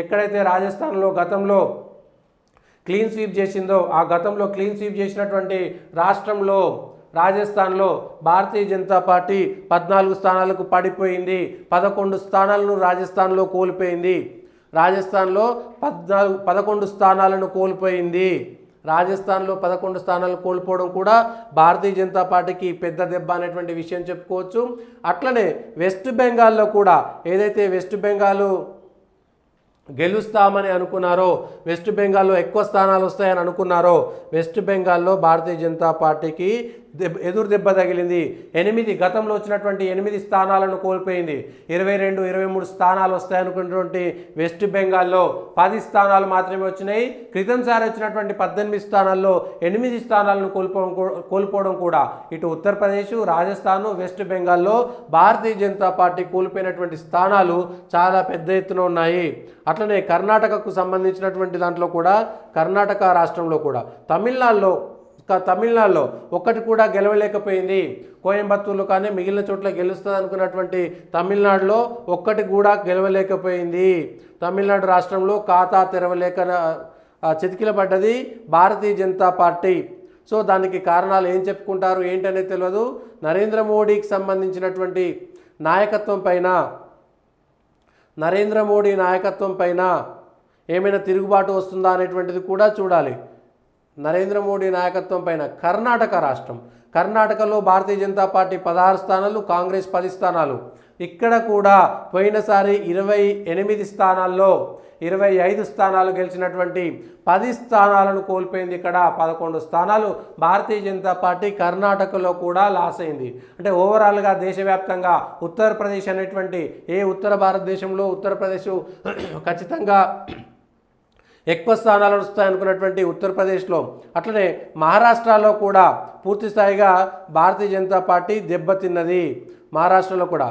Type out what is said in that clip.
ఎక్కడైతే రాజస్థాన్లో గతంలో క్లీన్ స్వీప్ చేసిందో ఆ గతంలో క్లీన్ స్వీప్ చేసినటువంటి రాష్ట్రంలో రాజస్థాన్లో భారతీయ జనతా పార్టీ 14 స్థానాలకు పడిపోయింది. 11 స్థానాలను రాజస్థాన్లో కోల్పోయింది. రాజస్థాన్లో 11 స్థానాలను కోల్పోయింది. రాజస్థాన్లో 11 స్థానాలు కోల్పోవడం కూడా భారతీయ జనతా పార్టీకి పెద్ద దెబ్బ అనేటువంటి విషయం చెప్పుకోవచ్చు. అట్లనే వెస్ట్ బెంగాల్లో కూడా ఏదైతే వెస్ట్ బెంగాల్ గెలుస్తామని అనుకున్నారో, వెస్ట్ బెంగాల్లో ఎక్కువ స్థానాలు వస్తాయని అనుకున్నారో, వెస్ట్ బెంగాల్లో భారతీయ జనతా పార్టీకి ఎదురు దెబ్బ తగిలింది. 8 గతంలో వచ్చినటువంటి 8 స్థానాలను కోల్పోయింది. 22, 23 స్థానాలు వస్తాయనుకున్నటువంటి వెస్ట్ బెంగాల్లో 10 స్థానాలు మాత్రమే వచ్చినాయి. క్రితంసారి వచ్చినటువంటి 18 స్థానాల్లో 8 స్థానాలను కోల్పోవడం కూడా ఇటు ఉత్తరప్రదేశ్, రాజస్థాన్, వెస్ట్ బెంగాల్లో భారతీయ జనతా పార్టీ కోల్పోయినటువంటి స్థానాలు చాలా పెద్ద ఎత్తున ఉన్నాయి. అట్లనే కర్ణాటకకు సంబంధించినటువంటి దాంట్లో కూడా, కర్ణాటక రాష్ట్రంలో కూడా, తమిళనాడులో ఒక్కటి కూడా గెలవలేకపోయింది. కోయంబత్తూరులో కానీ మిగిలిన చోట్ల గెలుస్తుంది అనుకున్నటువంటి తమిళనాడులో ఒక్కటి కూడా గెలవలేకపోయింది. తమిళనాడు రాష్ట్రంలో ఖాతా తెరవలేక చితికిలపడ్డది భారతీయ జనతా పార్టీ. సో దానికి కారణాలు ఏం చెప్పుకుంటారు ఏంటనేది తెలియదు. నరేంద్ర మోడీకి సంబంధించినటువంటి నాయకత్వం పైన ఏమైనా తిరుగుబాటు వస్తుందా అనేటువంటిది కూడా చూడాలి. నరేంద్ర మోడీ నాయకత్వం పైన కర్ణాటకలో భారతీయ జనతా పార్టీ 16 స్థానాలు, కాంగ్రెస్ 10 స్థానాలు. ఇక్కడ కూడా పోయినసారి 28 స్థానాల్లో 25 స్థానాలు గెలిచినటువంటి 10 స్థానాలను కోల్పోయింది. ఇక్కడ 11 స్థానాలు భారతీయ జనతా పార్టీ కర్ణాటకలో కూడా లాస్ అయింది. అంటే ఓవరాల్గా దేశవ్యాప్తంగా ఉత్తరప్రదేశ్ అనేటువంటి ఉత్తర భారతదేశంలో ఉత్తరప్రదేశ్ ఖచ్చితంగా ఎక్కువ స్థానాలు వస్తాయనుకున్నటువంటి ఉత్తరప్రదేశ్లో, అట్లనే మహారాష్ట్రలో కూడా పూర్తి స్థాయిగా భారతీయ జనతా పార్టీ దెబ్బతిన్నది. మహారాష్ట్రలో కూడా